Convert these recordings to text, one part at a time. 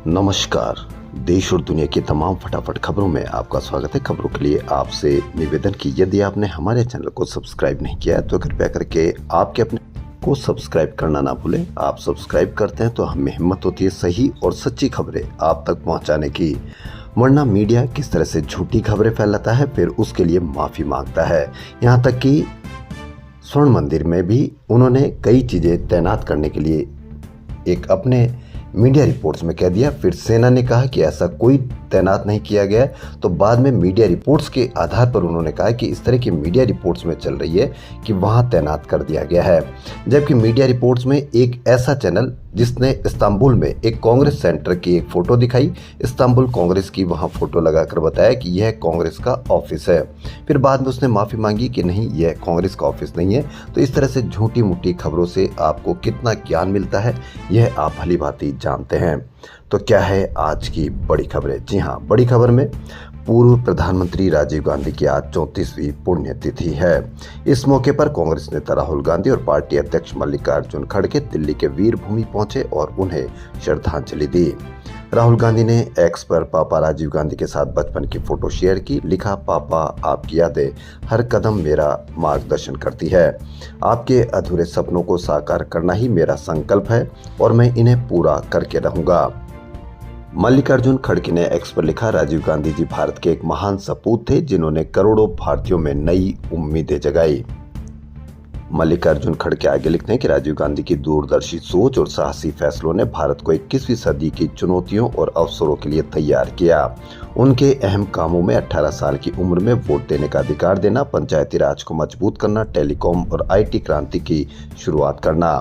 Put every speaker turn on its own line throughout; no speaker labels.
नमस्कार। देश और दुनिया की तमाम फटाफट खबरों में आपका स्वागत है। खबरों के लिए आपसे निवेदन कि यदि आपने हमारे चैनल को सब्सक्राइब नहीं किया है तो कृपया करके आपके अपने को सब्सक्राइब करना ना भूलें। आप सब्सक्राइब करते हैं तो हमें हिम्मत होती है सही और सच्ची खबरें आप तक पहुंचाने की। वरना मीडिया किस तरह से झूठी खबरें फैलाता है, फिर उसके लिए माफ़ी मांगता है। यहाँ तक कि स्वर्ण मंदिर में भी उन्होंने कई चीज़ें तैनात करने के लिए एक अपने मीडिया रिपोर्ट्स में कह दिया। फिर सेना ने कहा कि ऐसा कोई तैनात नहीं किया गया है, तो बाद में मीडिया रिपोर्ट्स के आधार पर उन्होंने कहा कि इस तरह की मीडिया रिपोर्ट्स में चल रही है कि वहां तैनात कर दिया गया है। जबकि मीडिया रिपोर्ट्स में एक ऐसा चैनल जिसने इस्तांबुल में एक कांग्रेस सेंटर की एक फोटो दिखाई, इस्तांबुल कांग्रेस की वहां फोटो लगाकर बताया कि यह कांग्रेस का ऑफिस है। फिर बाद में उसने माफ़ी मांगी कि नहीं, यह कांग्रेस का ऑफिस नहीं है। तो इस तरह से झूठी मूठी खबरों से आपको कितना ज्ञान मिलता है यह आप भली भांति जानते हैं। तो क्या है आज की बड़ी खबरें? जी हाँ, बड़ी खबर में पूर्व प्रधानमंत्री राजीव गांधी की आज 34वीं पुण्यतिथि है। इस मौके पर कांग्रेस नेता राहुल गांधी और पार्टी अध्यक्ष मल्लिकार्जुन खड़गे दिल्ली के वीर भूमि पहुंचे और उन्हें श्रद्धांजलि दी। राहुल गांधी ने एक्स पर पापा राजीव गांधी के साथ बचपन की फोटो शेयर की। लिखा, पापा आपकी यादें हर कदम मेरा मार्गदर्शन करती है। आपके अधूरे सपनों को साकार करना ही मेरा संकल्प है और मैं इन्हें पूरा करके रहूंगा। मल्लिकार्जुन खड़गे ने एक्स पर लिखा, राजीव गांधी जी भारत के एक महान सपूत थे जिन्होंने करोड़ों भारतीयों में नई उम्मीदें जगाई। मल्लिकार्जुन खड़गे आगे लिखते हैं कि राजीव गांधी की दूरदर्शी सोच और साहसी फैसलों ने भारत को 21वीं सदी की चुनौतियों और अवसरों के लिए तैयार किया। उनके अहम कामों में 18 साल की उम्र में वोट देने का अधिकार देना, पंचायती राज को मजबूत करना, टेलीकॉम और IT क्रांति की शुरुआत करना,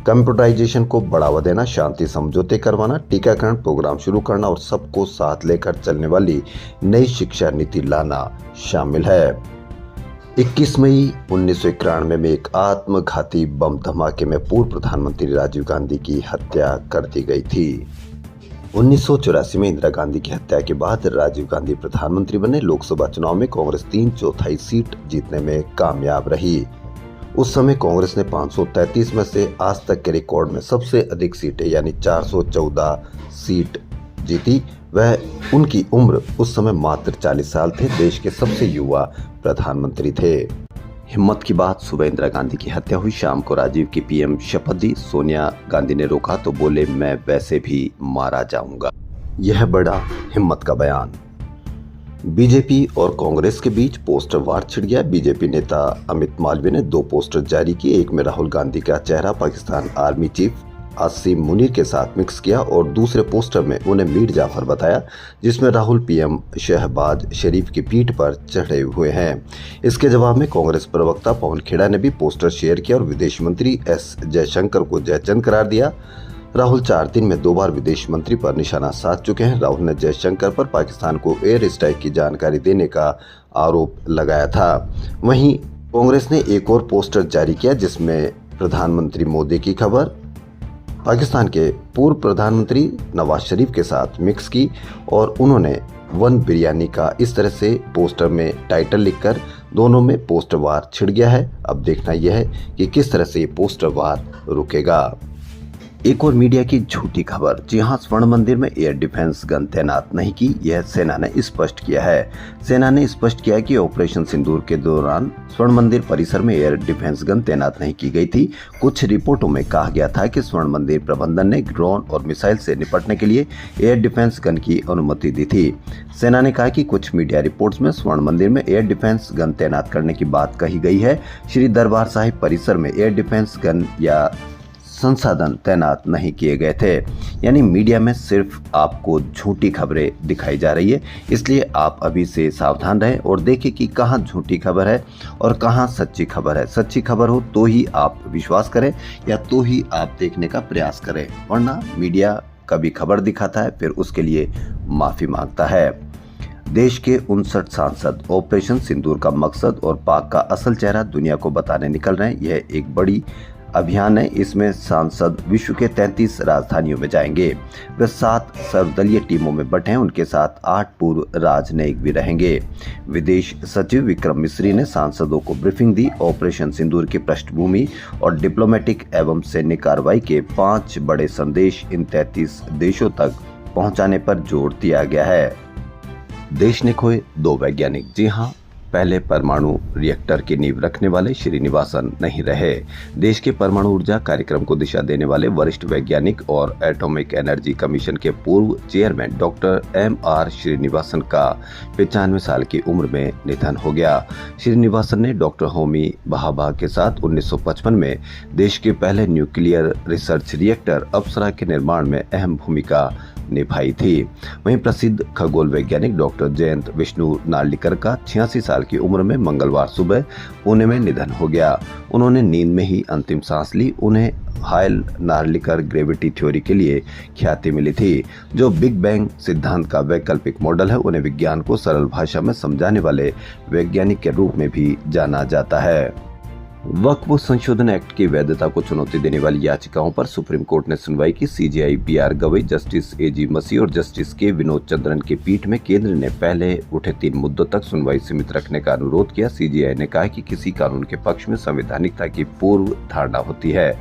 कंप्यूटराइजेशन को बढ़ावा देना, शांति समझौते करवाना, टीकाकरण प्रोग्राम शुरू करना और सबको साथ लेकर चलने वाली नई शिक्षा नीति लाना शामिल है। 21 मई 1991 में एक आत्मघाती बम धमाके में पूर्व प्रधानमंत्री राजीव गांधी की हत्या कर दी गई थी। 1984 में इंदिरा गांधी की हत्या के बाद राजीव गांधी प्रधानमंत्री बने। लोकसभा चुनाव में कांग्रेस 3/4 सीट जीतने में कामयाब रही। उस समय कांग्रेस ने 533 में से आज तक के रिकॉर्ड में सबसे अधिक सीटें यानी 414 सीट जीती। वह उनकी उम्र उस समय मात्र 40 साल थे। देश के सबसे युवा प्रधानमंत्री थे। हिम्मत की बात, सुबह इंदिरा गांधी की हत्या हुई, शाम को राजीव की PM शपथ दी। सोनिया गांधी ने रोका तो बोले मैं वैसे भी मारा जाऊंगा। यह बड़ा हिम्मत का बयान। बीजेपी और कांग्रेस के बीच पोस्टर वार छिड़ गया। बीजेपी नेता अमित मालवीय ने 2 पोस्टर जारी किए। एक में राहुल गांधी का चेहरा पाकिस्तान आर्मी चीफ आसिम मुनीर के साथ मिक्स किया और दूसरे पोस्टर में उन्हें मीर जाफर बताया, जिसमें राहुल PM शहबाज शरीफ की पीठ पर चढ़े हुए हैं। इसके जवाब में कांग्रेस प्रवक्ता पवन खेड़ा ने भी पोस्टर शेयर किया और विदेश मंत्री S जयशंकर को जयचंद करार दिया। राहुल 4 दिन में 2 बार विदेश मंत्री पर निशाना साध चुके हैं। राहुल ने जयशंकर पर पाकिस्तान को एयर स्ट्राइक की जानकारी देने का आरोप लगाया था। वहीं कांग्रेस ने एक और पोस्टर जारी किया जिसमें प्रधानमंत्री मोदी की खबर पाकिस्तान के पूर्व प्रधानमंत्री नवाज शरीफ के साथ मिक्स की और उन्होंने वन बिरयानी का इस तरह से पोस्टर में टाइटल लिखकर दोनों में पोस्टर वार छिड़ गया है। अब देखना यह है कि किस तरह से ये पोस्टर वार रुकेगा। एक और मीडिया की झूठी खबर। जी हां, स्वर्ण मंदिर में एयर डिफेंस गन तैनात नहीं की, यह सेना ने स्पष्ट किया है। सेना ने स्पष्ट किया कि ऑपरेशन सिंदूर के दौरान स्वर्ण मंदिर परिसर में एयर डिफेंस गन तैनात नहीं की गई थी। कुछ रिपोर्टों में कहा गया था कि स्वर्ण मंदिर प्रबंधन ने ड्रोन और मिसाइल से निपटने के लिए एयर डिफेंस गन की अनुमति दी थी। सेना ने कहा कि कुछ मीडिया रिपोर्ट्स में स्वर्ण मंदिर में एयर डिफेंस गन तैनात करने की बात कही गई है। श्री दरबार साहिब परिसर में एयर डिफेंस गन या संसाधन तैनात नहीं किए गए थे। यानी मीडिया में सिर्फ आपको झूठी खबरें दिखाई जा रही है, इसलिए आप अभी से सावधान रहें और देखें कि कहाँ झूठी खबर है और कहाँ सच्ची खबर है। सच्ची खबर हो तो ही आप विश्वास करें या तो ही आप देखने का प्रयास करें, वरना मीडिया कभी खबर दिखाता है फिर उसके लिए माफी मांगता है। देश के 59 सांसद ऑपरेशन सिंदूर का मकसद और पाक का असल चेहरा दुनिया को बताने निकल रहे हैं। यह एक बड़ी अभियान है। इसमें सांसद विश्व के 33 राजधानियों में जाएंगे। वे 7 सर्वदलीय टीमों में बंटे हैं। उनके साथ 8 पूर्व राजनयिक भी रहेंगे। विदेश सचिव विक्रम मिस्री ने सांसदों को ब्रीफिंग दी। ऑपरेशन सिंदूर की पृष्ठभूमि और डिप्लोमेटिक एवं सैन्य कार्रवाई के 5 बड़े संदेश इन 33 देशों तक पहुंचाने पर जोर दिया गया है। देश ने खोए 2 वैज्ञानिक। जी हां, पहले परमाणु रिएक्टर की नींव रखने वाले श्रीनिवासन नहीं रहे। देश के परमाणु ऊर्जा कार्यक्रम को दिशा देने वाले वरिष्ठ वैज्ञानिक और एटॉमिक एनर्जी कमीशन के पूर्व चेयरमैन डॉक्टर M.R. श्रीनिवासन का 95 साल की उम्र में निधन हो गया। श्रीनिवासन ने डॉक्टर होमी भाभा के साथ 1955 में देश के पहले न्यूक्लियर रिसर्च रिएक्टर अप्सरा के निर्माण में अहम भूमिका निभाई थी। वहीं प्रसिद्ध खगोल वैज्ञानिक डॉक्टर जयंत विष्णु नार्लिकर का 86 साल की उम्र में मंगलवार सुबह पुणे में निधन हो गया। उन्होंने नींद में ही अंतिम सांस ली। उन्हें हायल नार्लिकर ग्रेविटी थ्योरी के लिए ख्याति मिली थी, जो बिग बैंग सिद्धांत का वैकल्पिक मॉडल है। उन्हें विज्ञान को सरल भाषा में समझाने वाले वैज्ञानिक के रूप में भी जाना जाता है। वक्फ संशोधन एक्ट की वैधता को चुनौती देने वाली याचिकाओं पर सुप्रीम कोर्ट ने सुनवाई की। CJI BR Gavai, justice AG मसीह और जस्टिस के विनोद चंद्रन की पीठ में केंद्र ने पहले उठे 3 मुद्दों तक सुनवाई सीमित रखने का अनुरोध किया। CJI ने कहा कि किसी कानून के पक्ष में संवैधानिकता की पूर्व धारणा होती है।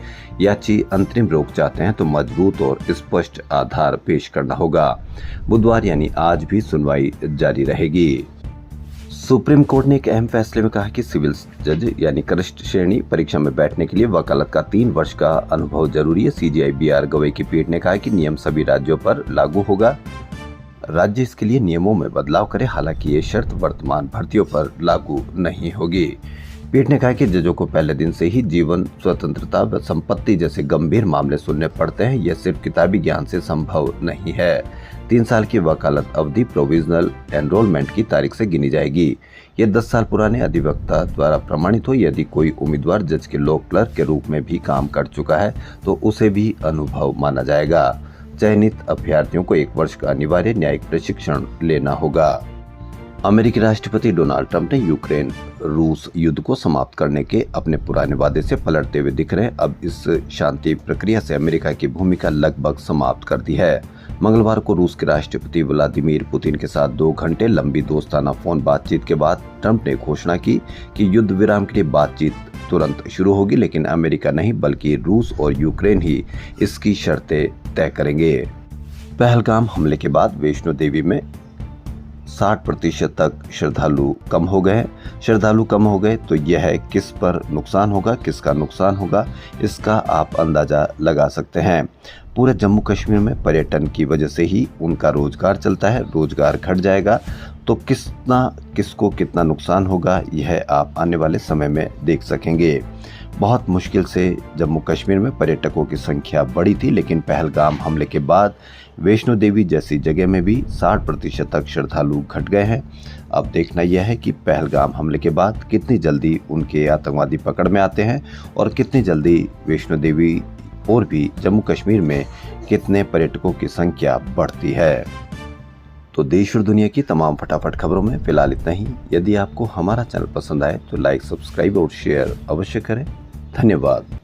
याची अंतरिम रोक चाहते हैं तो मजबूत और स्पष्ट आधार पेश करना होगा। बुधवार यानी आज भी सुनवाई जारी रहेगी। सुप्रीम कोर्ट ने एक अहम फैसले में कहा कि सिविल जज यानी कनिष्ठ श्रेणी परीक्षा में बैठने के लिए वकालत का 3 वर्ष का अनुभव जरूरी है। CJI BR गवई की पीठ ने कहा कि नियम सभी राज्यों पर लागू होगा। राज्य इसके लिए नियमों में बदलाव करे, हालांकि ये शर्त वर्तमान भर्तियों पर लागू नहीं होगी। पीठ ने कहा कि जजों को पहले दिन से ही जीवन स्वतंत्रता व संपत्ति जैसे गंभीर मामले सुनने पड़ते हैं। यह सिर्फ किताबी ज्ञान से संभव नहीं है। 3 साल की वकालत अवधि प्रोविजनल एनरोलमेंट की तारीख से गिनी जाएगी। यह 10 साल पुराने अधिवक्ता द्वारा प्रमाणित हो। यदि कोई उम्मीदवार जज के लॉ क्लर्क के रूप में भी काम कर चुका है तो उसे भी अनुभव माना जाएगा। चयनित अभ्यर्थियों को 1 वर्ष का अनिवार्य न्यायिक प्रशिक्षण लेना होगा। अमेरिकी राष्ट्रपति डोनाल्ड ट्रंप ने यूक्रेन रूस युद्ध को समाप्त करने के अपने पुराने वादे से पलटते हुए दिख रहे हैं। अब इस शांति प्रक्रिया से अमेरिका की भूमिका लगभग समाप्त कर दी है। मंगलवार को रूस के राष्ट्रपति व्लादिमीर पुतिन के साथ 2 घंटे लंबी दोस्ताना फोन बातचीत के बाद ट्रंप ने घोषणा की कि युद्ध विराम के लिए बातचीत तुरंत शुरू होगी, लेकिन अमेरिका नहीं बल्कि रूस और यूक्रेन ही इसकी शर्तें तय करेंगे। पहलगाम हमले के बाद वैष्णो देवी में 60% तक श्रद्धालु कम हो गए। श्रद्धालु कम हो गए तो यह किस पर नुकसान होगा, किसका नुकसान होगा, इसका आप अंदाजा लगा सकते हैं। पूरे जम्मू कश्मीर में पर्यटन की वजह से ही उनका रोजगार चलता है। रोजगार घट जाएगा तो किसको कितना नुकसान होगा, यह आप आने वाले समय में देख सकेंगे। बहुत मुश्किल से जम्मू कश्मीर में पर्यटकों की संख्या बढ़ी थी, लेकिन पहलगाम हमले के बाद वैष्णो देवी जैसी जगह में भी 60% तक श्रद्धालु घट गए हैं। अब देखना यह है कि पहलगाम हमले के बाद कितनी जल्दी उनके आतंकवादी पकड़ में आते हैं और कितनी जल्दी वैष्णो देवी और भी जम्मू कश्मीर में कितने पर्यटकों की संख्या बढ़ती है। तो देश और दुनिया की तमाम फटाफट खबरों में फिलहाल इतना ही। यदि आपको हमारा चैनल पसंद आए तो लाइक, सब्सक्राइब और शेयर अवश्य करें। धन्यवाद।